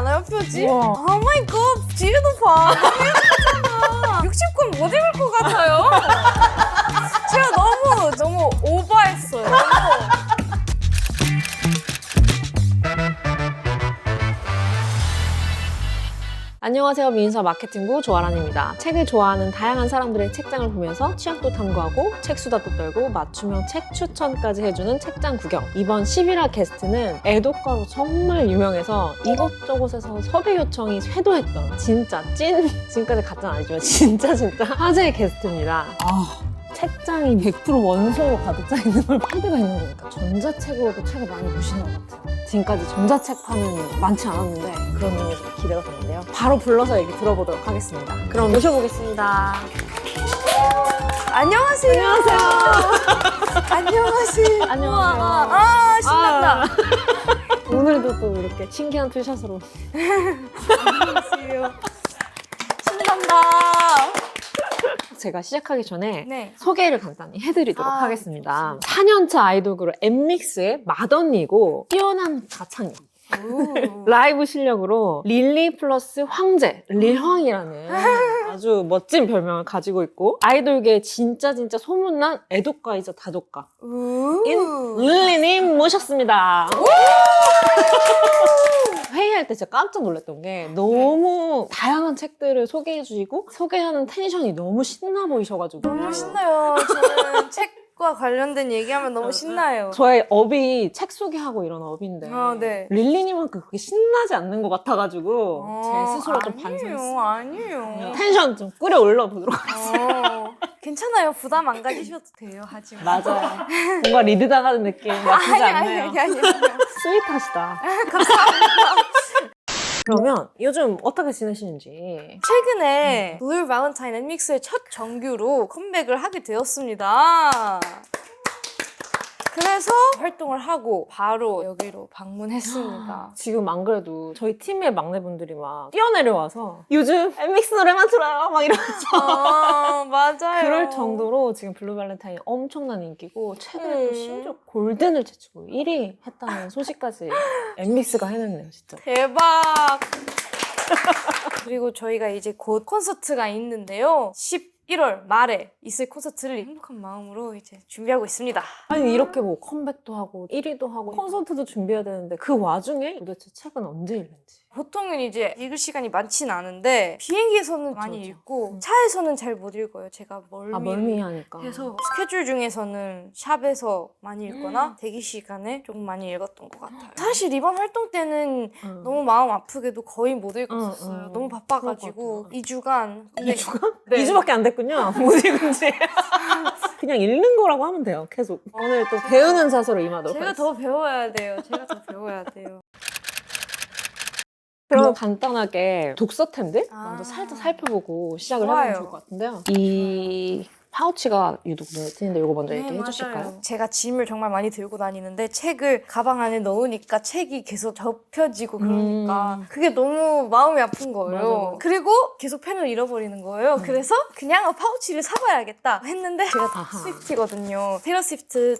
않아요, 표지? 우와. 오 마이 갓, 뒤에도 봐. 너무 예쁘잖아. 60권 못 읽을 것 같아요. 제가 너무 오버했어요. 안녕하세요. 미인서 마케팅부 조아란입니다. 책을 좋아하는 다양한 사람들의 책장을 보면서 취향도 탐구하고 책 수다도 떨고 맞춤형 책 추천까지 해주는 책장 구경. 이번 11화 게스트는 애독가로 정말 유명해서 이것저것에서 섭외 요청이 쇄도했던 진짜 지금까지 가짜는 아니지만 진짜 화제의 게스트입니다. 책장이 100% 원소로 가득 차 있는 걸 패드가 있는 거니까 전자책으로도 책을 많이 보시는 것 같아요. 지금까지 전자책 파는 많지 않았는데 그런 의미에서 기대가 되는데요. 바로 불러서 얘기 들어보도록 하겠습니다. 그럼 모셔보겠습니다. 안녕하세요. 안녕하세요. 안녕하세요. 아, 신난다. 오늘도 또 이렇게 신기한 투샷으로. 안녕하세요. 신난다. 제가 시작하기 전에 네. 소개를 간단히 해드리도록 아, 하겠습니다. 4년차 아이돌 그룹 엠믹스의 맏언니고 뛰어난 가창력, 라이브 실력으로 릴리 플러스 황제, 릴황이라는 아주 멋진 별명을 가지고 있고 아이돌계의 진짜 소문난 애독가이자 다독가 인 릴리님 모셨습니다. 회의할 때 진짜 깜짝 놀랐던 게 너무 다양한 책들을 소개해 주시고 소개하는 텐션이 너무 신나 보이셔가지고 너무 신나요. 저는 책과 관련된 얘기하면 너무 신나요. 저의 업이 책 소개하고 이런 업인데 네. 릴리님은 그렇게 신나지 않는 것 같아가지고 제 스스로 좀 반성했어요. 아니에요. 텐션 좀 끌어올려 보도록 하겠습니다. 괜찮아요. 부담 안 가지셔도 돼요. 하지만. 맞아요. 뭔가 리드 당하는 느낌 나쁘지 않네요. 아니. 스윗하시다. 그러면 요즘 어떻게 지내시는지. 최근에 블루 발렌타인 엠믹스의 첫 정규로 컴백을 하게 되었습니다. 그래서 활동을 하고 바로 여기로 방문했습니다. 지금 안 그래도 저희 팀의 막내분들이 막 뛰어내려와서 요즘 엠믹스 노래만 들어요 막 이러면서 맞아요. 그럴 정도로 지금 블루 발렌타인이 엄청난 인기고 최근에 또 심지어 골든을 제치고 1위 했다는 소식까지 엠믹스가 해냈네요 진짜. 대박! 그리고 저희가 이제 곧 콘서트가 있는데요. 11월 말에 있을 콘서트를 행복한 마음으로 이제 준비하고 있습니다. 아니 이렇게 뭐 컴백도 하고 1위도 하고 콘서트도 준비해야 되는데 그 와중에 도대체 책은 언제 읽는지. 보통은 이제 읽을 시간이 많진 않은데 비행기에서는 많이 그렇죠. 읽고 차에서는 잘 못 읽어요. 제가 멀미하니까. 해서 스케줄 중에서는 샵에서 많이 읽거나 대기 시간에 조금 많이 읽었던 것 같아요. 사실 이번 활동 때는 너무 마음 아프게도 거의 못 읽었었어요. 너무 바빠가지고 2주간. 2주간? 네. 2주밖에 안 됐군요. 못 읽은 지. 그냥 읽는 거라고 하면 돼요. 계속. 오늘 또 배우는 자세로 임하도록 제가 하겠습니다. 더 배워야 돼요. 제가 더 배워야 돼요. 그럼 간단하게 독서템들 먼저 아. 살짝 살펴보고 시작을 좋아요. 해보면 좋을 것 같은데요. 이 파우치가 유독 눈에 띄는데 이거 먼저 얘기해 주실까요? 맞아요. 제가 짐을 정말 많이 들고 다니는데 책을 가방 안에 넣으니까 책이 계속 접혀지고 그러니까 그게 너무 마음이 아픈 거예요. 맞아. 그리고 계속 펜을 잃어버리는 거예요. 그래서 그냥 파우치를 사봐야겠다 했는데 제가 아하. 스위프티거든요. 테일러 스위프트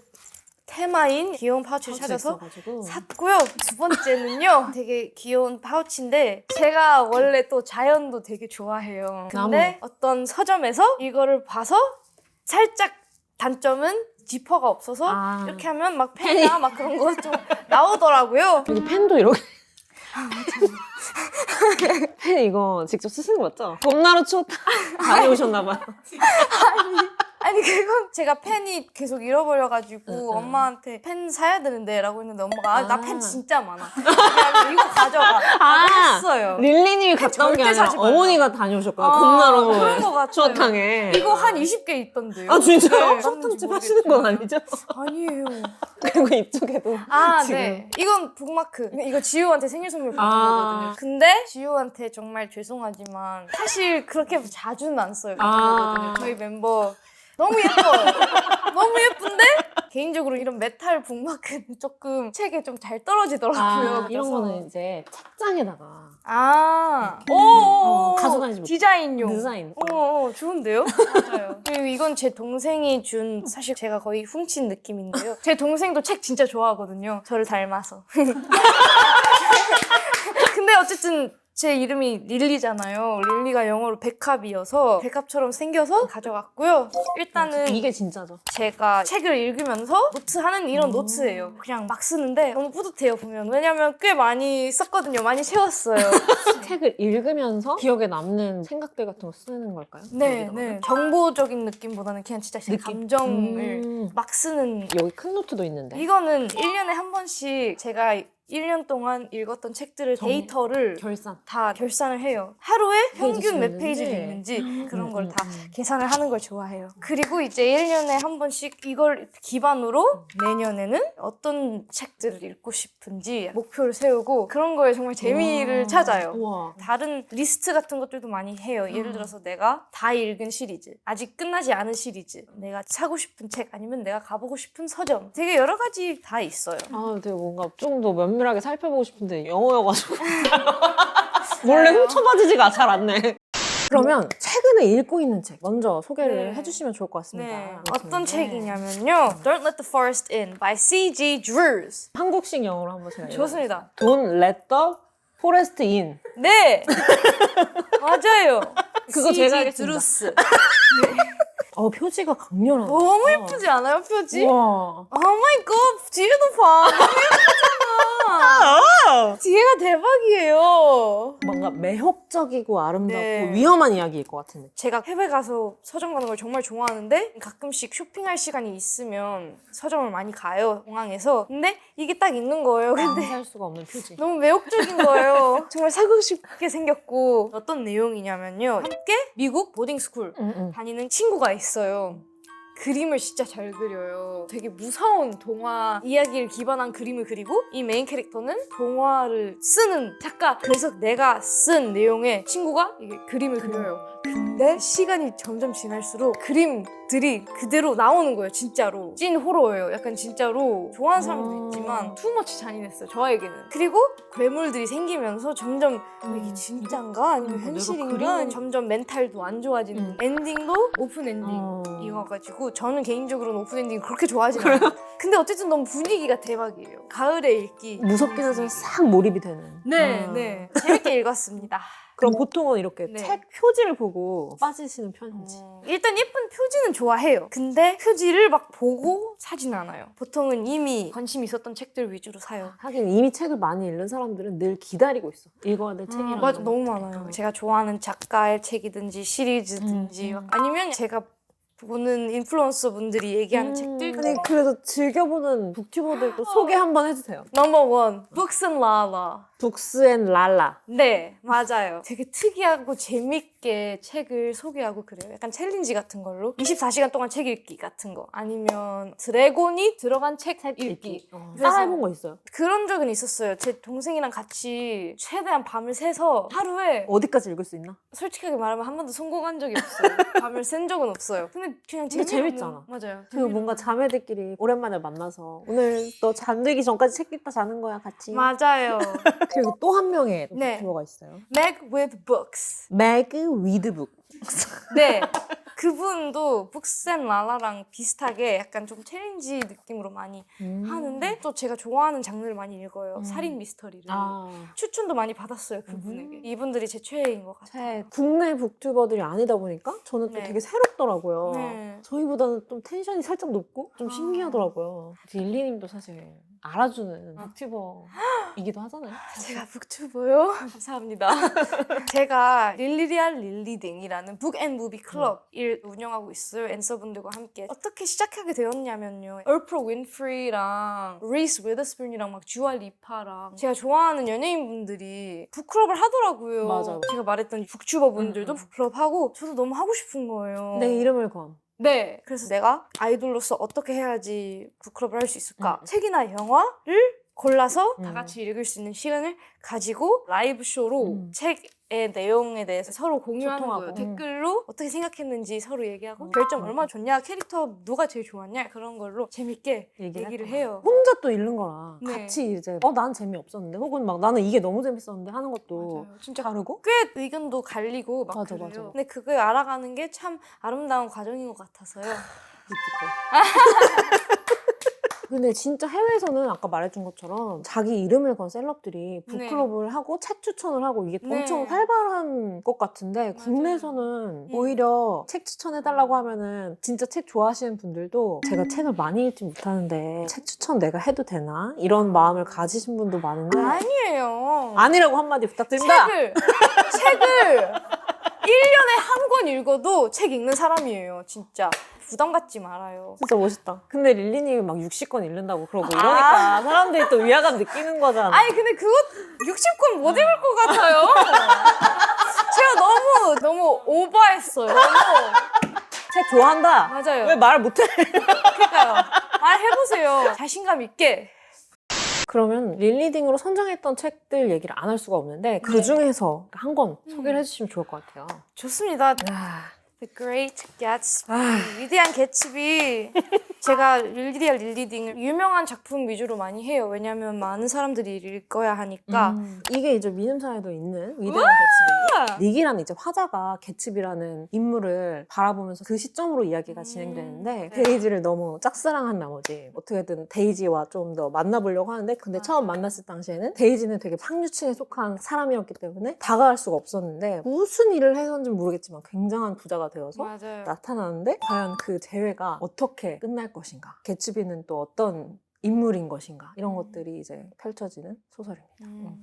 테마인 귀여운 파우치를 찾아서 있어가지고. 샀고요. 두 번째는요. 되게 귀여운 파우치인데 제가 원래 또 자연도 되게 좋아해요. 근데 어떤 서점에서 이거를 봐서 살짝 단점은 지퍼가 없어서 아. 이렇게 하면 막 펜이나 막 그런 거 좀 나오더라고요. 여기 펜도 이렇게. 펜 이거 직접 쓰시는 거 맞죠? 봄나루 추억 다녀오셨나봐요. 아니 그건 제가 펜이 계속 잃어버려가지고 엄마한테 펜 사야 되는데 라고 했는데 엄마가 나 펜 진짜 많아. 그냥 이거 가져가 라고 했어요. 릴리님이 갔다 온 게 절대 아니라 사지 말라고. 어머니가 다녀오셨구나. 그런 거 봄나루 같아요. 추어탕에. 이거 한 20개 있던데요. 아 진짜요? 네, 추어탕집 하시는 건 아니죠? 아니에요. 그리고 이쪽에도 지금. 네. 이건 북마크. 이거 지우한테 생일 선물 받은 아. 거거든요. 근데 지우한테 정말 죄송하지만 사실 그렇게 자주는 안 써요. 아. 거거든요. 저희 멤버 너무 예뻐요. 너무 예쁜데 개인적으로 이런 메탈 북마크는 조금 책에 좀 잘 떨어지더라고요. 이런 그래서. 거는 이제 책장에다가 가져다니지 못해. 디자인용. 디자인. 좋은데요? 맞아요. 그리고 이건 제 동생이 준, 사실 제가 거의 훔친 느낌인데요. 제 동생도 책 진짜 좋아하거든요. 저를 닮아서. 근데 어쨌든 어쨌든 제 이름이 릴리잖아요. 릴리가 영어로 백합이어서 백합처럼 생겨서 가져갔고요. 일단은 이게 진짜죠. 제가 책을 읽으면서 노트하는 이런 노트예요. 그냥 막 쓰는데 너무 뿌듯해요 보면. 왜냐면 꽤 많이 썼거든요. 많이 채웠어요. 책을 읽으면서 기억에 남는 생각들 같은 거 쓰는 걸까요? 네, 여기다가? 네. 정보적인 느낌보다는 그냥 진짜 제 느낌? 감정을 막 쓰는. 여기 큰 노트도 있는데. 이거는 1년에 한 번씩 제가 1년 동안 읽었던 책들을 데이터를 결산. 다 결산을 해요. 하루에 평균 몇 쓰였는지. 페이지를 읽는지 그런 걸 다 계산을 하는 걸 좋아해요. 그리고 이제 1년에 한 번씩 이걸 기반으로 내년에는 어떤 책들을 읽고 싶은지 목표를 세우고 그런 거에 정말 재미를 우와. 찾아요. 우와. 다른 리스트 같은 것들도 많이 해요. 예를 들어서 내가 다 읽은 시리즈, 아직 끝나지 않은 시리즈, 내가 사고 싶은 책 아니면 내가 가보고 싶은 서점, 되게 여러 가지 다 있어요. 아, 되게 뭔가 좀 더 면밀하게 살펴보고 싶은데 영어여가지고 몰래 훔쳐봐지지가 잘 않네. 그러면 최근에 읽고 있는 책 먼저 소개를 네. 해주시면 좋을 것 같습니다. 네. 이렇게 어떤 있는데. 책이냐면요. Don't Let the Forest In by C.G. Drews. 한국식 영어로 한번 제가 좋습니다. Don't let the forest in. 네! 맞아요. 그거 제가 하겠습니다. 드루스. 표지가 강렬하다. 너무 예쁘지 않아요, 표지? 와. 오 마이 갓, 뒤에도 봐. 너무 예쁘잖아. 뒤에가 대박이에요. 뭔가 매혹적이고 아름답고 네. 위험한 이야기일 것 같은데. 제가 해외 가서 서점 가는 걸 정말 좋아하는데 가끔씩 쇼핑할 시간이 있으면 서점을 많이 가요, 공항에서. 근데 이게 딱 있는 거예요. 근데 살 수가 없는 표지. 너무 매혹적인 거예요. 정말 사고 싶게 생겼고. 어떤 내용이냐면요. 함께 미국 보딩스쿨 다니는 친구가 있어요. 그림을 진짜 잘 그려요. 되게 무서운 동화 이야기를 기반한 그림을 그리고 이 메인 캐릭터는 동화를 쓰는 작가. 그래서 내가 쓴 내용의 친구가 이게 그림을 그려요. 근데 시간이 점점 지날수록 그림들이 그대로 나오는 거예요. 진짜로. 찐 호러예요. 약간 진짜로 좋아하는 사람도 있지만 투머치 잔인했어요. 저에게는. 그리고 괴물들이 생기면서 점점 이게 진짠가? 아니면 내가 현실인가? 그리는- 점점 멘탈도 안 좋아지는 엔딩도 오픈 엔딩이어가지고 저는 개인적으로는 오픈 엔딩 그렇게 좋아하진 않아요. 근데 어쨌든 너무 분위기가 대박이에요. 가을에 읽기. 무섭긴 하지만 싹 몰입이 되는. 네, 네. 재밌게 읽었습니다. 그럼 보통은 이렇게 네. 책 표지를 보고 빠지시는 편인지. 일단 예쁜 표지는 좋아해요. 근데 표지를 막 보고 사진 않아요. 보통은 이미 관심 있었던 책들 위주로 사요. 하긴 이미 책을 많이 읽는 사람들은 늘 기다리고 있어. 읽어야 될 책이라는 맞아, 거. 너무 많아요. 제가 좋아하는 작가의 책이든지 시리즈든지 아니면 제가 보는 인플루언서 분들이 얘기하는 책들. 아니 그래서 즐겨보는 북튜버들도 소개 한번 해주세요. 넘버 원, Books and Lala. 북스 앤 랄라. 네, 맞아요. 되게 특이하고 재밌게 책을 소개하고 그래요. 약간 챌린지 같은 걸로 24시간 동안 책 읽기 같은 거 아니면 드래곤이 들어간 책 읽기. 그래서 따라해본 거 있어요? 그런 적은 있었어요. 제 동생이랑 같이 최대한 밤을 새서 하루에 어디까지 읽을 수 있나? 솔직하게 말하면 한 번도 성공한 적이 없어요. 밤을 센 적은 없어요. 근데 그냥 근데 재미로는- 재밌잖아. 맞아요. 그리고 뭔가 자매들끼리 오랜만에 만나서 오늘 너 잠들기 전까지 책 읽다 자는 거야 같이. 맞아요. 그리고 또 한 명의 네. 북튜버가 있어요. Meg with Books. 매그 위드북. 네. 그분도 북센 라라랑 비슷하게 약간 좀 챌린지 느낌으로 많이 하는데 또 제가 좋아하는 장르를 많이 읽어요. 살인 미스터리를. 추천도 많이 받았어요, 그분에게. 이분들이 제 최애인 것 같아요. 국내 북튜버들이 아니다 보니까 저는 또 네. 되게 새롭더라고요. 네. 저희보다는 좀 텐션이 살짝 높고 좀 신기하더라고요. 릴리님도 사실 알아주는 북튜버이기도 하잖아요. 제가 북튜버요? 감사합니다. 제가 릴리리안 릴리딩이라는 북앤무비 클럽을 운영하고 있어요. 앤서분들과 함께. 어떻게 시작하게 되었냐면요. 얼프로 윈프리랑 리스 위더스푼이랑 막 주아 리파랑 제가 좋아하는 연예인분들이 북클럽을 하더라고요. 맞아요. 제가 말했던 북튜버분들도 북클럽 하고 저도 너무 하고 싶은 거예요. 내 이름을 건. 네. 그래서 내가 아이돌로서 어떻게 해야지 북클럽을 할 수 있을까? 책이나 영화를 골라서 다 같이 읽을 수 있는 시간을 가지고 라이브 쇼로 책의 내용에 대해서 서로 공유하는 소통하고. 거예요. 댓글로 어떻게 생각했는지 서로 얘기하고 별점 얼마나 줬냐, 캐릭터 누가 제일 좋았냐 그런 걸로 재밌게 얘기를 해요. 혼자 또 읽는 거랑 네. 같이 이제 난 재미없었는데 혹은 막 나는 이게 너무 재밌었는데 하는 것도 맞아요. 진짜 다르고 꽤 의견도 갈리고 막 맞아, 그래요. 맞아. 근데 그걸 알아가는 게 참 아름다운 과정인 것 같아서요. 근데 진짜 해외에서는 아까 말해준 것처럼 자기 이름을 건 셀럽들이 북클럽을 하고 책 추천을 하고 이게 네. 엄청 활발한 것 같은데 국내에서는 오히려 책 추천해달라고 하면은 진짜 책 좋아하시는 분들도 제가 책을 많이 읽지 못하는데 책 추천 내가 해도 되나? 이런 마음을 가지신 분도 많은데 아니에요. 아니라고 한마디 부탁드립니다. 책을 1년에 한 권 읽어도 책 읽는 사람이에요. 진짜. 부담 갖지 말아요. 진짜 멋있다. 근데 릴리님이 막 60권 읽는다고 그러고 이러니까 사람들이 또 위화감 느끼는 거잖아. 아니 근데 그거 60권 못 읽을 것 같아요. 제가 너무 오버했어요. 너무. 책 좋아한다. 맞아요. 왜 말 못해? 그러니까요. 말해보세요. 자신감 있게. 그러면 릴리딩으로 선정했던 책들 얘기를 안 할 수가 없는데 그 중에서 한 권 소개를 해주시면 좋을 것 같아요. 좋습니다. The Great Gatsby. 위대한 개츠비. 제가 릴리딩을 유명한 작품 위주로 많이 해요. 왜냐면 많은 사람들이 읽어야 하니까. 이게 이제 미음사에도 있는 위대한 개츠비. 닉이라는 이제 화자가 개츠비라는 인물을 바라보면서 그 시점으로 이야기가 진행되는데 데이지를 너무 짝사랑한 나머지 어떻게든 데이지와 좀 더 만나보려고 하는데 근데 처음 만났을 당시에는 데이지는 되게 상류층에 속한 사람이었기 때문에 다가갈 수가 없었는데 무슨 일을 해서인지 모르겠지만 굉장한 부자가 되어서 맞아요. 나타나는데 과연 그 재회가 어떻게 끝날 것인가 개츠비는 또 어떤 인물인 것인가 이런 것들이 이제 펼쳐지는 소설입니다.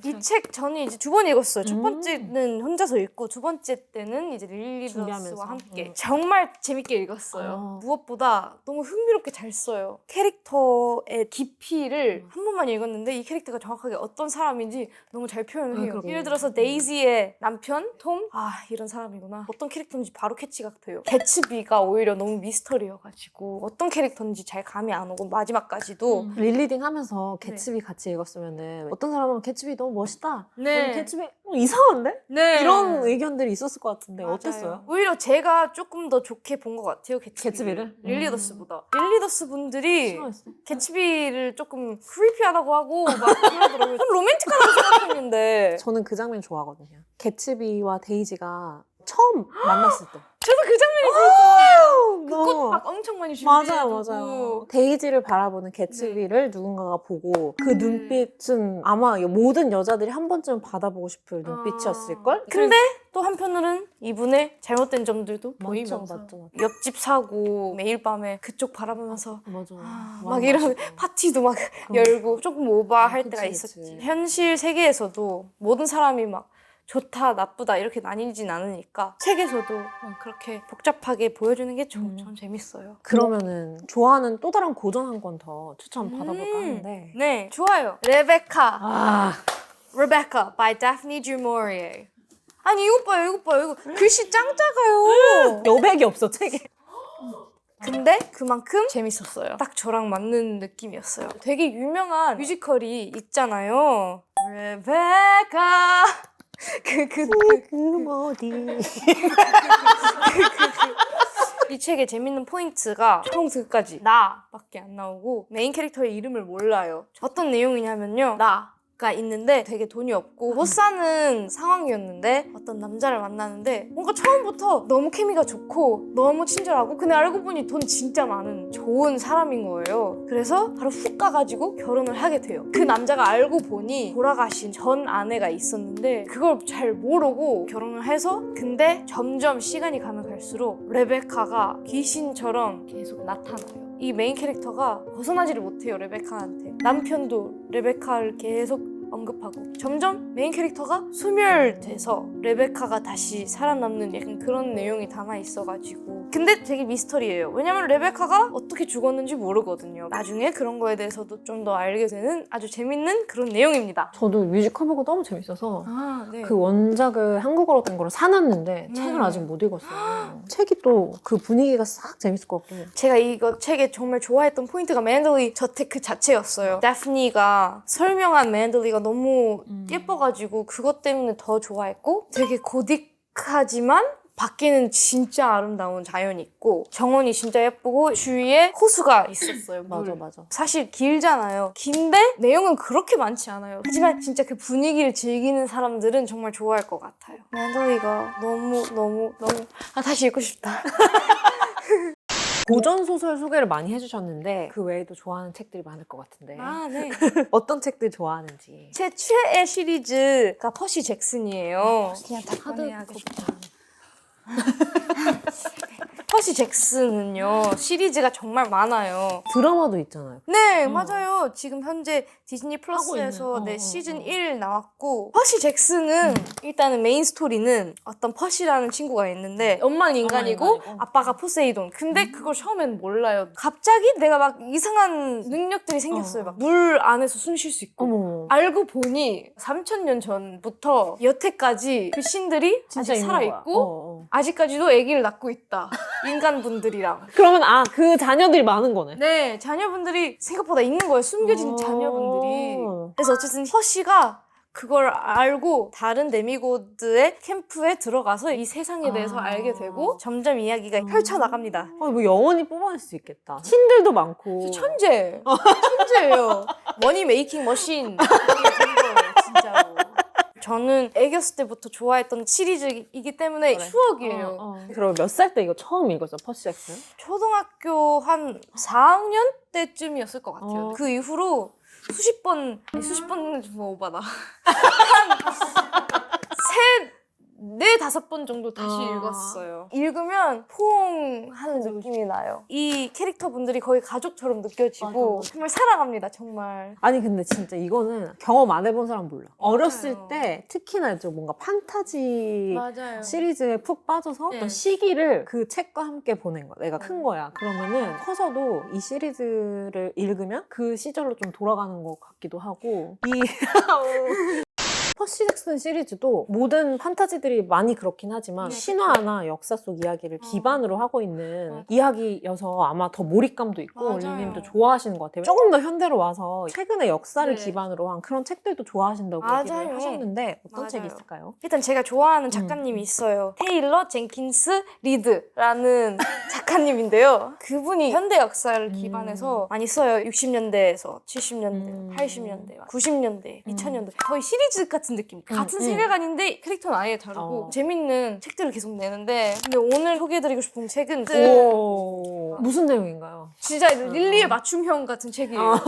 이 책 저는 이제 두 번 읽었어요. 첫 번째는 혼자서 읽고 두 번째 때는 이제 준비하면서. 릴리더스와 함께 정말 재밌게 읽었어요. 무엇보다 너무 흥미롭게 잘 써요. 캐릭터의 깊이를 한 번만 읽었는데 이 캐릭터가 정확하게 어떤 사람인지 너무 잘 표현을 해요. 그러게요. 예를 들어서 데이지의 남편 톰? 아 이런 사람이구나. 어떤 캐릭터인지 바로 캐치가 돼요. 개츠비가 오히려 너무 미스터리여가지고 어떤 캐릭터인지 잘 감이 안 오고 마지막까지도 릴리딩 하면서 개츠비 같이 읽었으면은 어떤 사람은 개츠비 너무 멋있다. 네. 개츠비 이상한데? 네. 이런 의견들이 있었을 것 같은데 맞아요. 어땠어요? 오히려 제가 조금 더 좋게 본 것 같아요. 개츠비를? 릴리더스보다. 릴리더스 분들이 싫어했어. 개츠비를 조금 크리피하다고 하고 막 그러더라고요. 좀 로맨틱하다고 생각했는데 저는 그 장면 좋아하거든요. 개츠비와 데이지가 처음 만났을 때. 저도 그 장면이 제일 좋아요. 그 너무- 꽃 막 엄청 많이 맞아요, 준비해두고 맞아요. 데이지를 바라보는 개츠비를 누군가가 보고 그 눈빛은 아마 모든 여자들이 한 번쯤 받아보고 싶을 눈빛이었을걸? 근데 또 한편으로는 이분의 잘못된 점들도 맞죠, 보이면서 맞죠. 옆집 사고 매일 밤에 그쪽 바라보면서 맞아. 막 이런 파티도 막 열고 조금 오버할 그치, 때가 그치. 있었지. 현실 세계에서도 모든 사람이 막 좋다 나쁘다 이렇게 나뉘진 않으니까 책에서도 그렇게 복잡하게 보여주는 게 전 재밌어요. 그러면은 좋아하는 또 다른 고전 한 권 더 추천 받아볼까 하는데 네, 좋아요. 레베카. 아 Rebecca by Daphne du Maurier. 아니 이것 봐요, 이것 봐요. 이거 글씨 짱 작아요. 여백이 없어 책에. 근데 그만큼 재밌었어요. 딱 저랑 맞는 느낌이었어요. 되게 유명한 뮤지컬이 있잖아요. 레베카. 어디? 이 책의 재밌는 포인트가 처음부터 끝까지 나밖에 안 나오고 메인 캐릭터의 이름을 몰라요. 어떤 내용이냐면요. 나가 있는데 되게 돈이 없고 못 사는 상황이었는데 어떤 남자를 만나는데 뭔가 처음부터 너무 케미가 좋고 너무 친절하고 근데 알고 보니 돈 진짜 많은 좋은 사람인 거예요. 그래서 바로 훅 가가지고 결혼을 하게 돼요. 그 남자가 알고 보니 돌아가신 전 아내가 있었는데 그걸 잘 모르고 결혼을 해서 근데 점점 시간이 가면 갈수록 레베카가 귀신처럼 계속 나타나요. 이 메인 캐릭터가 벗어나지를 못해요, 레베카한테. 남편도 레베카를 계속 언급하고 점점 메인 캐릭터가 소멸돼서 레베카가 다시 살아남는 약간 그런 내용이 담아 있어가지고 근데 되게 미스터리예요. 왜냐면 레베카가 어떻게 죽었는지 모르거든요. 나중에 그런 거에 대해서도 좀 더 알게 되는 아주 재밌는 그런 내용입니다. 저도 뮤지컬 보고 너무 재밌어서 네. 그 원작을 한국어로 된 거를 사놨는데 책을 아직 못 읽었어요. 책이 또 그 분위기가 싹 재밌을 것 같고. 제가 이거 책에 정말 좋아했던 포인트가 맨들리 저테크 자체였어요. 다프니가 설명한 맨들리가 너무 예뻐가지고 그것 때문에 더 좋아했고 되게 고딕하지만 밖에는 진짜 아름다운 자연이 있고 정원이 진짜 예쁘고 주위에 호수가 있었어요. 물. 맞아. 사실 길잖아요. 긴데 내용은 그렇게 많지 않아요. 하지만 진짜 그 분위기를 즐기는 사람들은 정말 좋아할 것 같아요. 맨들리가 너무 다시 읽고 싶다. 고전 소설 소개를 많이 해주셨는데 그 외에도 좋아하는 책들이 많을 것 같은데 아, 네. 어떤 책들 좋아하는지. 제 최애 시리즈가 퍼시 잭슨이에요. 그냥 다 하드 꺼내야겠다. 퍼시 잭슨은요, 시리즈가 정말 많아요. 드라마도 있잖아요. 네, 맞아요. 지금 현재 디즈니 플러스에서 하고 있는. 네, 시즌 1 나왔고, 퍼시 잭슨은 일단은 메인 스토리는 어떤 퍼시라는 친구가 있는데 엄마는 인간이고 인간이고. 아빠가 포세이돈. 근데 그걸 처음엔 몰라요. 갑자기 내가 막 이상한 능력들이 생겼어요. 막 물 안에서 숨 쉴 수 있고. 어머. 알고 보니 3000년 전부터 여태까지 그 신들이 진짜 아직 있는 살아있고 거야. 아직까지도 아기를 낳고 있다. 인간분들이랑. 그러면 그 자녀들이 많은 거네. 네, 자녀분들이 생각보다 있는 거예요. 숨겨진 자녀분들이. 그래서 어쨌든 허시가 그걸 알고 다른 데미고드의 캠프에 들어가서 이 세상에 대해서 알게 되고 점점 이야기가 펼쳐나갑니다. 뭐 영원히 뽑아낼 수 있겠다. 신들도 많고. 천재! 천재예요. 머니 메이킹 머신. 이게 된 거예요, 진짜로. 저는 애겼을 때부터 좋아했던 시리즈이기 때문에 그래. 추억이에요. 그럼 몇 살 때 이거 처음 읽었어, 퍼시 잭슨? 초등학교 한 4학년 때쯤이었을 것 같아요. 그 이후로 수십 번은 좀 오바다. 네, 5번 정도 다시 읽었어요. 읽으면 포옹하는 느낌이 나요. 이 캐릭터분들이 거의 가족처럼 느껴지고 맞아. 정말 사랑합니다, 정말. 아니 근데 진짜 이거는 경험 안 해본 사람 몰라. 어렸을 때 특히나 좀 뭔가 판타지 맞아요. 시리즈에 푹 빠져서 네. 어떤 시기를 그 책과 함께 보낸 거야. 내가 큰 거야. 그러면은 커서도 이 시리즈를 읽으면 그 시절로 좀 돌아가는 것 같기도 하고 퍼시 잭슨 시리즈도 모든 판타지들이 많이 그렇긴 하지만 네, 신화나 역사 속 이야기를 기반으로 하고 있는 맞아. 이야기여서 아마 더 몰입감도 있고 맞아요. 릴님도 좋아하시는 것 같아요. 조금 더 현대로 와서 최근의 역사를 네. 기반으로 한 그런 책들도 좋아하신다고 얘기를 맞아요. 하셨는데 어떤 맞아요. 책이 있을까요? 일단 제가 좋아하는 작가님이 있어요. 테일러 젠킨스 리드라는 작가님인데요. 그분이 현대 역사를 기반해서 많이 써요. 60년대에서 70년대, 80년대, 90년대, 2000년대. 거의 시리즈 같은 느낌. 같은 세계관인데 캐릭터는 아예 다르고 재밌는 책들을 계속 내는데 근데 오늘 소개해드리고 싶은 책은 오, 무슨 내용인가요? 진짜 릴리의 맞춤형 같은 책이에요.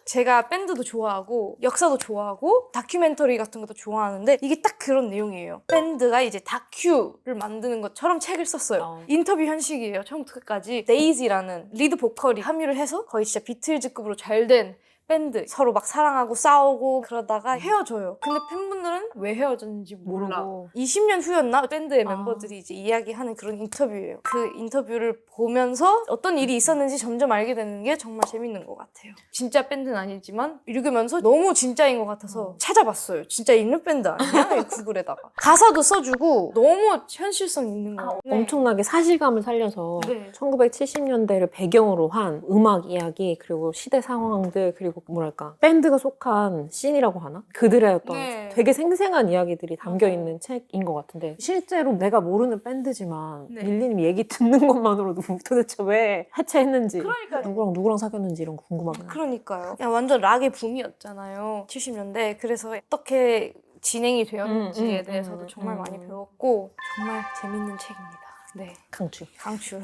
제가 밴드도 좋아하고 역사도 좋아하고 다큐멘터리 같은 것도 좋아하는데 이게 딱 그런 내용이에요. 밴드가 이제 다큐를 만드는 것처럼 책을 썼어요. 인터뷰 형식이에요. 처음부터 끝까지. 데이지라는 리드 보컬이 합류를 해서 거의 진짜 비틀즈급으로 잘된 밴드 서로 막 사랑하고 싸우고 그러다가 헤어져요. 근데 팬분들은 왜 헤어졌는지 몰라. 모르고. 20년 후였나? 밴드의 멤버들이 이제 이야기하는 그런 인터뷰예요. 그 인터뷰를 보면서 어떤 일이 있었는지 점점 알게 되는 게 정말 재밌는 것 같아요. 진짜 밴드는 아니지만 읽으면서 너무 진짜인 것 같아서 찾아봤어요. 진짜 있는 밴드 아니야? 구글에다가. 가사도 써주고 너무 현실성 있는 거예요. 네. 엄청나게 사실감을 살려서 네. 1970년대를 배경으로 한 음악 이야기 그리고 시대 상황들 그리고 뭐랄까 밴드가 속한 씬이라고 하나? 그들의 어떤 네. 되게 생생한 이야기들이 담겨있는 책인 것 같은데 실제로 내가 모르는 밴드지만 네. 릴리님 얘기 듣는 것만으로도 도대체 왜 해체했는지 그러니까요. 누구랑 사귀었는지 이런 거 궁금하네요. 그러니까요. 그냥 완전 락의 붐이었잖아요. 70년대. 그래서 어떻게 진행이 되었는지에 대해서도 정말 많이 배웠고 정말 재밌는 책입니다. 네. 강추. 강추.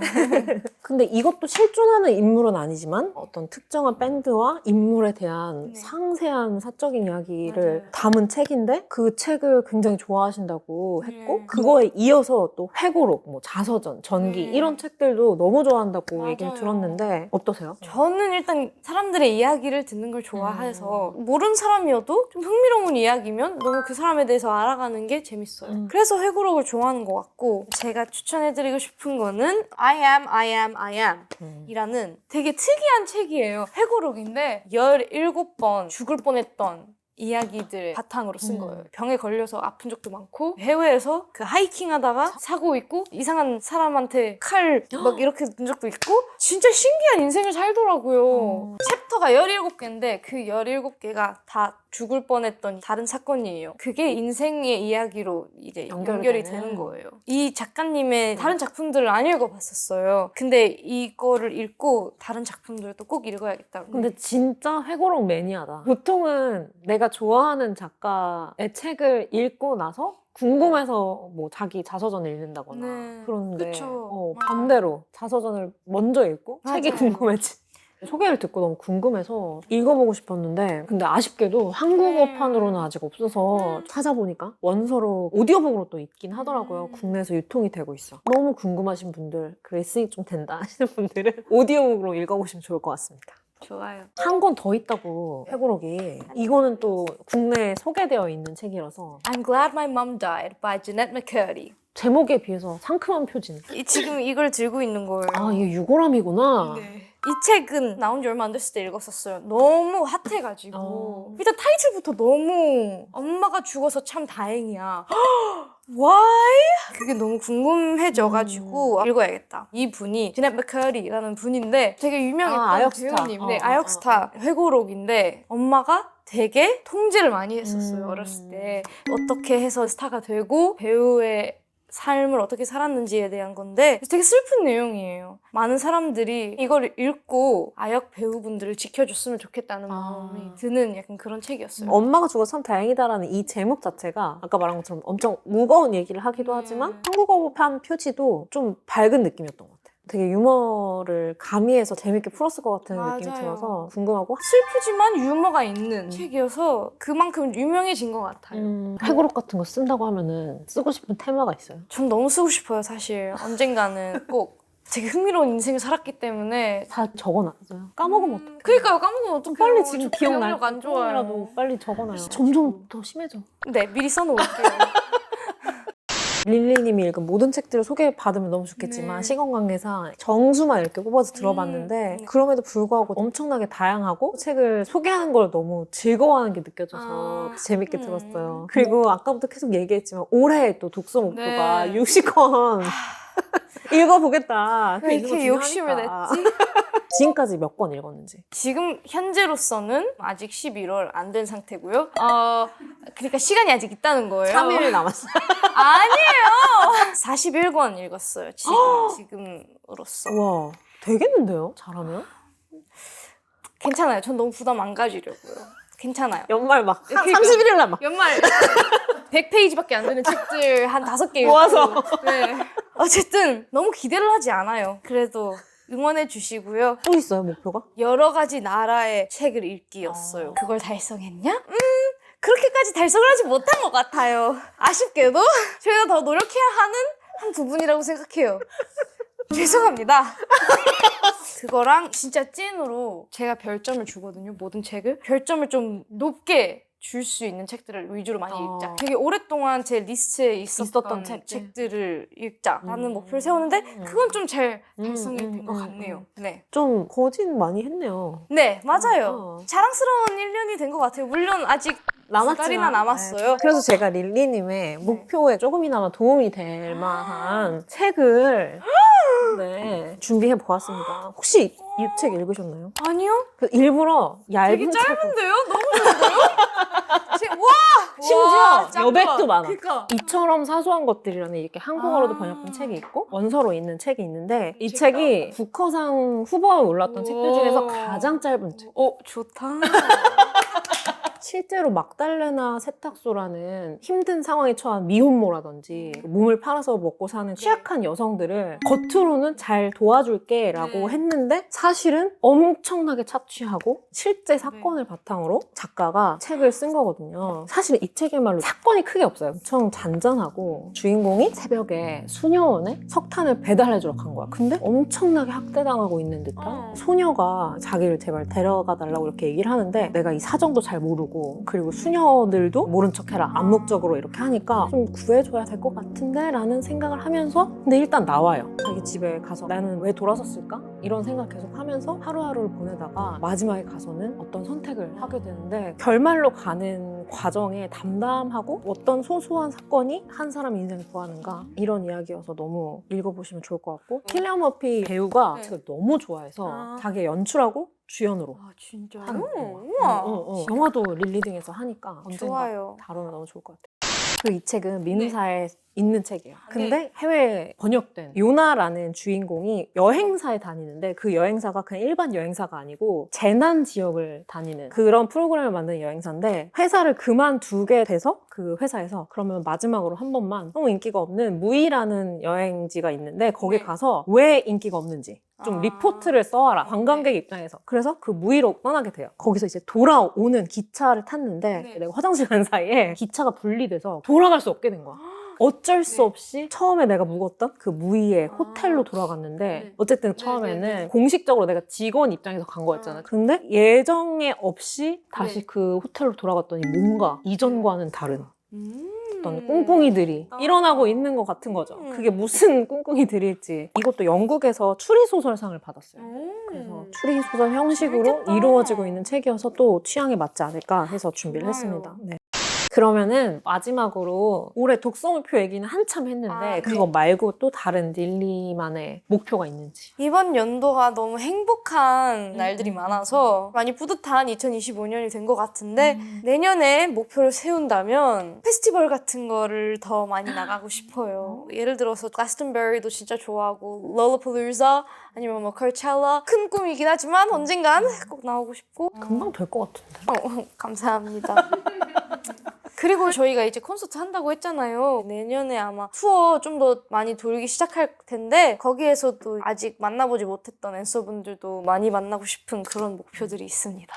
근데 이것도 실존하는 인물은 아니지만 어떤 특정한 밴드와 인물에 대한 네. 상세한 사적인 이야기를 맞아요. 담은 책인데 그 책을 굉장히 좋아하신다고 했고 네. 그거에 이어서 또 회고록, 뭐 자서전, 전기 네. 이런 책들도 너무 좋아한다고 맞아요. 얘기를 들었는데 어떠세요? 저는 일단 사람들의 이야기를 듣는 걸 좋아해서 모르는 사람이어도 좀 흥미로운 이야기면 너무 그 사람에 대해서 알아가는 게 재밌어요. 그래서 회고록을 좋아하는 것 같고 제가 추천해드리고 싶은 거는 I am 이라는 되게 특이한 책이에요. 회고록인데 17번 죽을 뻔했던 이야기들 바탕으로 쓴 거예요. 병에 걸려서 아픈 적도 많고 해외에서 그 하이킹 하다가 사고 있고 이상한 사람한테 칼 막 이렇게 든 적도 있고 진짜 신기한 인생을 살더라고요. 챕터가 17개인데 그 17개가 다 죽을 뻔했던 다른 사건이에요. 그게 인생의 이야기로 이제 연결이 되는 거예요. 이 작가님의 다른 작품들을 안 읽어봤었어요. 근데 이거를 읽고 다른 작품들도 꼭 읽어야겠다. 근데 진짜 회고록 매니아다. 보통은 내가 좋아하는 작가의 책을 읽고 나서 궁금해서 뭐 자기 자서전을 읽는다거나 네. 그러는데 그쵸. 반대로 자서전을 먼저 읽고 책이 맞아요. 궁금해지. 소개를 듣고 너무 궁금해서 읽어보고 싶었는데 근데 아쉽게도 한국어판으로는 아직 없어서 찾아보니까 원서로 오디오북으로 또 있긴 하더라고요. 국내에서 유통이 되고 있어. 너무 궁금하신 분들 그 리스닝 좀 된다 하시는 분들은 오디오북으로 읽어보시면 좋을 것 같습니다. 좋아요. 한 권 더 있다고 회고록이. 이거는 또 국내에 소개되어 있는 책이라서 I'm Glad My Mom Died by Jeanette McCurdy. 제목에 비해서 상큼한 표진. 지금 이걸 들고 있는 거예요. 아 이게 유골함이구나. 네. 이 책은 나온 지 얼마 안 됐을 때 읽었었어요. 너무 핫해가지고 일단 타이틀부터 너무 엄마가 죽어서 참 다행이야. Why? 그게 너무 궁금해져가지고 읽어야겠다. 이 분이 지넷 맥커리라는 분인데 되게 유명했던 아역스타. 배우님. 네, 아역스타 회고록인데 엄마가 되게 통제를 많이 했었어요. 어렸을 때. 어떻게 해서 스타가 되고 배우의 삶을 어떻게 살았는지에 대한 건데 되게 슬픈 내용이에요. 많은 사람들이 이걸 읽고 아역 배우분들을 지켜줬으면 좋겠다는 마음이 드는 약간 그런 책이었어요. 엄마가 죽어서 참 다행이다라는 이 제목 자체가 아까 말한 것처럼 엄청 무거운 얘기를 하기도 하지만 한국어판 표지도 좀 밝은 느낌이었던 것 같아요. 되게 유머를 가미해서 재밌게 풀었을 것 같은 느낌이 맞아요. 들어서 궁금하고 슬프지만 유머가 있는 책이어서 그만큼 유명해진 것 같아요. 회고록 같은 거 쓴다고 하면은 쓰고 싶은 테마가 있어요? 전 너무 쓰고 싶어요, 사실. 언젠가는 꼭. 되게 흥미로운 인생을 살았기 때문에. 다 적어놨어요. 까먹으면 어떡해. 그러니까요, 까먹으면 어떡해요. 빨리 지금 저 기억날 기억력 안 좋아요. 라도 빨리 적어놔요. 점점 더 심해져. 네, 미리 써놓을게요. 릴리님이 읽은 모든 책들을 소개받으면 너무 좋겠지만 네. 시간관계상 정수만 이렇게 뽑아서 들어봤는데 그럼에도 불구하고 엄청나게 다양하고 책을 소개하는 걸 너무 즐거워하는 게 느껴져서 재밌게 들었어요. 그리고 아까부터 계속 얘기했지만 올해 또 독서 목표가 네. 60권 읽어보겠다. 왜 있는 거 이렇게 욕심을 중요하니까. 냈지? 지금까지 몇 권 읽었는지. 지금 현재로서는 아직 11월 안 된 상태고요. 그러니까 시간이 아직 있다는 거예요. 3일 남았어요. 아니에요. 41권 읽었어요. 지금으로서. 와, 되겠는데요? 잘하면? 괜찮아요. 전 너무 부담 안 가지려고요. 괜찮아요. 연말 막 그러니까. 31일 날 막. 연말 100페이지밖에 안 되는 책들 한 5개 모아서. 네. 어쨌든 너무 기대를 하지 않아요. 그래도 응원해 주시고요. 또 있어요, 목표가? 여러 가지 나라의 책을 읽기였어요. 그걸 달성했냐? 그렇게까지 달성을 하지 못한 것 같아요. 아쉽게도 저희가 더 노력해야 하는 한 부분이라고 생각해요. 죄송합니다. 그거랑 진짜 찐으로 제가 별점을 주거든요. 모든 책을. 별점을 좀 높게 줄 수 있는 책들을 위주로 많이 읽자. 되게 오랫동안 제 리스트에 있었던 책들을 읽자라는 목표를 세웠는데 그건 좀 잘 달성이 된 것 같네요. 네. 좀 거진 많이 했네요. 네, 맞아요. 자랑스러운 1년이 된 것 같아요. 물론 아직 두 달이나 남았어요. 그래서 제가 릴리님의 목표에 조금이나마 도움이 될 만한 책을 준비해 보았습니다. 혹시 이 책 읽으셨나요? 아니요? 그 일부러 얇은 되게 책을 짧은데요? 너무 좋은데요? 와! 심지어 짱 여백도 좋아. 많아. 그러니까. 이처럼 사소한 것들이라는 이렇게 한국어로도 번역된 책이 있고 원서로 있는 책이 있는데 이 책이 부커상 후보에 올랐던 책들 중에서 가장 짧은 책. 좋다. 실제로 막달레나 세탁소라는 힘든 상황에 처한 미혼모라든지 몸을 팔아서 먹고 사는 취약한 여성들을 겉으로는 잘 도와줄게 라고 했는데 사실은 엄청나게 착취하고 실제 사건을 바탕으로 작가가 책을 쓴 거거든요. 사실 이 책이야말로 사건이 크게 없어요. 엄청 잔잔하고 주인공이 새벽에 수녀원에 석탄을 배달해주러 간 거야. 근데 엄청나게 학대당하고 있는 듯한 소녀가 자기를 제발 데려가 달라고 이렇게 얘기를 하는데 내가 이 사정도 잘 모르고 그리고 수녀들도 모른 척해라 암묵적으로 이렇게 하니까 좀 구해줘야 될 것 같은데 라는 생각을 하면서 근데 일단 나와요. 자기 집에 가서 나는 왜 돌아섰을까? 이런 생각 계속 하면서 하루하루를 보내다가 마지막에 가서는 어떤 선택을 하게 되는데 결말로 가는 과정에 담담하고 어떤 소소한 사건이 한 사람 인생을 구하는가 이런 이야기여서 너무 읽어보시면 좋을 것 같고 킬리안 머피 배우가 제가 너무 좋아해서 자기가 연출하고 주연으로 아 진짜요? 하는 우와. 영화도 릴리딩에서 하니까 언젠가 좋아요. 다루면 너무 좋을 것 같아요. 그리고 이 책은 민사에 있는 책이에요. 네. 근데 해외에 번역된 요나라는 주인공이 여행사에 다니는데 그 여행사가 그냥 일반 여행사가 아니고 재난 지역을 다니는 그런 프로그램을 만드는 여행사인데 회사를 그만두게 돼서 그 회사에서 그러면 마지막으로 한 번만 너무 인기가 없는 무이라는 여행지가 있는데 거기 네. 가서 왜 인기가 없는지 좀 아. 리포트를 써와라. 관광객 입장에서. 그래서 그 무이로 떠나게 돼요. 거기서 이제 돌아오는 기차를 탔는데 네. 내가 화장실 간 사이에 기차가 분리돼서 돌아갈 수 없게 된 거야. 어쩔 수 네. 없이 처음에 내가 묵었던 그 무이의 아. 호텔로 돌아갔는데 네. 어쨌든 네, 처음에는 네, 네. 공식적으로 내가 직원 입장에서 간 거였잖아. 아. 근데 예정에 없이 다시 네. 그 호텔로 돌아갔더니 뭔가 이전과는 다른 어떤 음. 꿍꿍이들이 아. 일어나고 있는 것 같은 거죠. 음. 그게 무슨 꿍꿍이들일지. 이것도 영국에서 추리소설상을 받았어요. 그래서 음. 추리소설 형식으로 재밌겠다. 이루어지고 있는 책이어서 또 취향에 맞지 않을까 해서 준비를 좋아요. 했습니다. 네. 그러면은 마지막으로 올해 독서목표 얘기는 한참 했는데 아, 네. 그거 말고 또 다른 릴리만의 목표가 있는지. 이번 연도가 너무 행복한 날들이 많아서 많이 뿌듯한 2025년이 된 것 같은데 내년에 목표를 세운다면 페스티벌 같은 거를 더 많이 나가고 싶어요. 예를 들어서 글래스턴베리도 진짜 좋아하고 롤러팔루자 아니면 뭐 커첼라 큰 꿈이긴 하지만 언젠간 꼭 나오고 싶고 금방 될 것 같은데. 감사합니다. 그리고 저희가 이제 콘서트 한다고 했잖아요. 내년에 아마 투어 좀 더 많이 돌기 시작할 텐데 거기에서도 아직 만나보지 못했던 앤서분들도 많이 만나고 싶은 그런 목표들이 있습니다.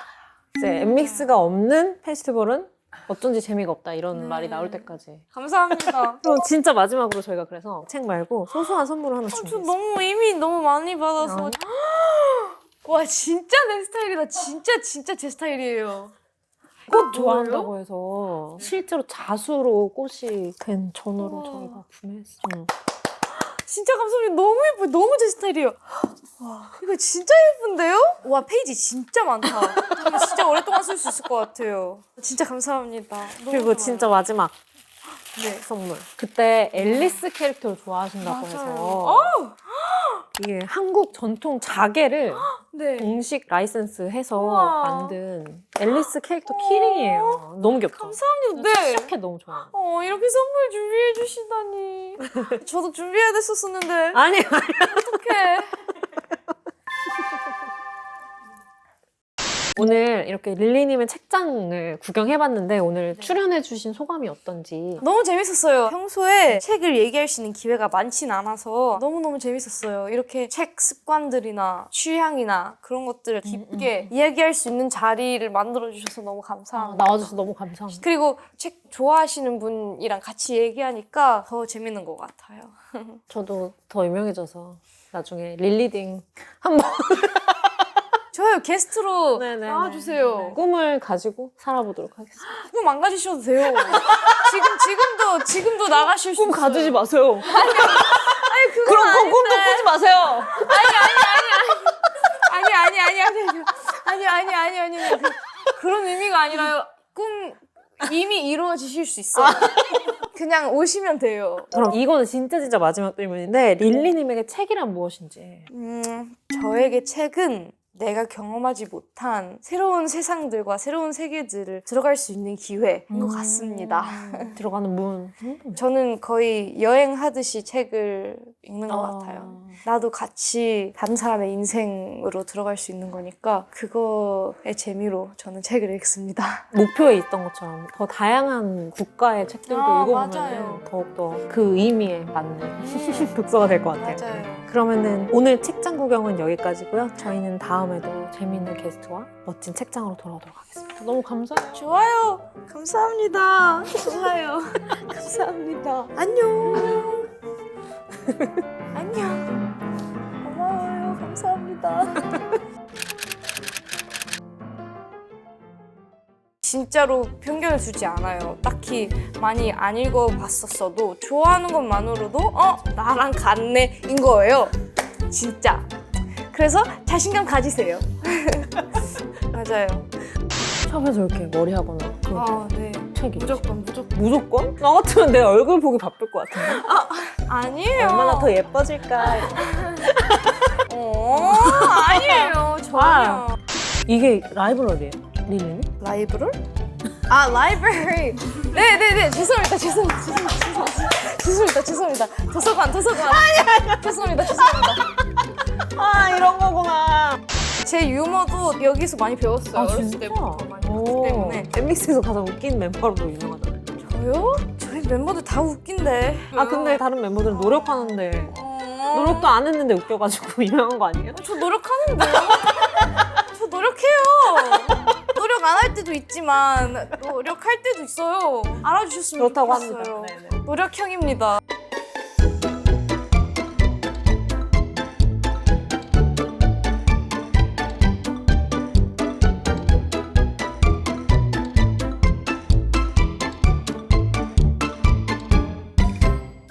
이제 엠믹스가 없는 페스티벌은 어쩐지 재미가 없다 이런 말이 나올 때까지. 감사합니다. 그럼 진짜 마지막으로 저희가 그래서 책 말고 소소한 선물을 하나 저 준비했어요. 너무 이미 너무 많이 받아서 와 진짜 내 스타일이다. 진짜 제 스타일이에요. 꽃 좋아한다고 해서 실제로 자수로 꽃이 된 전으로 우와. 저희가 구매했어요. 진짜 감사합니다. 너무 예뻐요. 너무 제 스타일이에요. 와, 이거 진짜 예쁜데요? 와, 페이지 진짜 많다. 이거 진짜 오랫동안 쓸 수 있을 것 같아요. 진짜 감사합니다. 너무 그리고 좋아요. 진짜 마지막 네. 선물. 그때 앨리스 캐릭터를 좋아하신다고 맞아요. 해서 이게 한국 전통 자개를 네. 공식 라이센스 해서 우와. 만든 앨리스 캐릭터 키링이에요. 너무 귀엽죠? 감사합니다. 네. 샤켓 너무 좋아요. 이렇게 선물 준비해 주시다니. 저도 준비해야 됐었었는데. 아니 어떡해. 오늘 이렇게 릴리님의 책장을 구경해봤는데 오늘 출연해주신 소감이 어떤지. 너무 재밌었어요. 평소에 책을 얘기할 수 있는 기회가 많진 않아서 너무너무 재밌었어요. 이렇게 책 습관들이나 취향이나 그런 것들을 깊게 이야기할 수 있는 자리를 만들어주셔서 너무 감사합니다. 나와줘서 너무 감사합니다. 그리고 책 좋아하시는 분이랑 같이 얘기하니까 더 재밌는 것 같아요. 저도 더 유명해져서 나중에 릴리딩 한번 좋아요. 게스트로 네네네. 나와주세요. 꿈을 가지고 살아보도록 하겠습니다. 꿈 안 가지셔도 돼요. 지금도 나가실 수 꿈 있어요. 가지지 마세요. 아니 그건 그럼 아닌데. 꿈도 꾸지 마세요. 아니. 그런 의미가 아니라요. 꿈 이미 이루어지실 수 있어요. 그냥 오시면 돼요. 그럼 이거는 진짜 마지막 질문인데 릴리님에게 책이란 무엇인지. 저에게 책은 내가 경험하지 못한 새로운 세상들과 새로운 세계들을 들어갈 수 있는 기회인 것 같습니다. 들어가는 문. 저는 거의 여행하듯이 책을 읽는 것 같아요. 나도 같이 다른 사람의 인생으로 들어갈 수 있는 거니까 그거의 재미로 저는 책을 읽습니다. 목표에 있던 것처럼 더 다양한 국가의 책들도 읽어보면 맞아요. 더욱더 그 의미에 맞는 독서가 될 것 같아요. 맞아요. 그러면은 오늘 책장 구경은 여기까지고요. 저희는 다음에도 재미있는 게스트와 멋진 책장으로 돌아오도록 하겠습니다. 너무 감사해요. 좋아요. 감사합니다. 좋아요. 감사합니다. 안녕. 안녕. 고마워요. 감사합니다. 진짜로 편견을 두지 않아요. 딱히 많이 안 읽어봤었어도 좋아하는 것만으로도 나랑 같네인 거예요. 진짜. 그래서 자신감 가지세요. 맞아요. 샵에서 이렇게 머리하거나 그런 네. 책이 무조건. 무조건? 나 같으면 내 얼굴 보기 바쁠 것 같은데. 아니에요. 얼마나 더 예뻐질까. 아니에요. 전혀. 이게 라이브러리예요? 릴리님? 라이브럴? 아 라이브러리. 네네네 죄송합니다. 죄송합니다. 도서관. 아니야. 죄송합니다. 아 이런 거구나. 제 유머도 여기서 많이 배웠어요. 아 어렸을 진짜? 때부터 많이 배웠기 때문에. 엠믹스에서 가장 웃긴 멤버로도 유명하잖아요. 저요? 저희 멤버들 다 웃긴데. 아 근데 다른 멤버들은 노력하는데 노력도 안 했는데 웃겨가지고 유명한 거 아니에요? 저 노력하는데요. 저 노력해요. 노력 안 할 때도 있지만 노력할 때도 있어요. 알아주셨으면 그렇다고 좋겠어요. 합니다. 네네. 노력형입니다.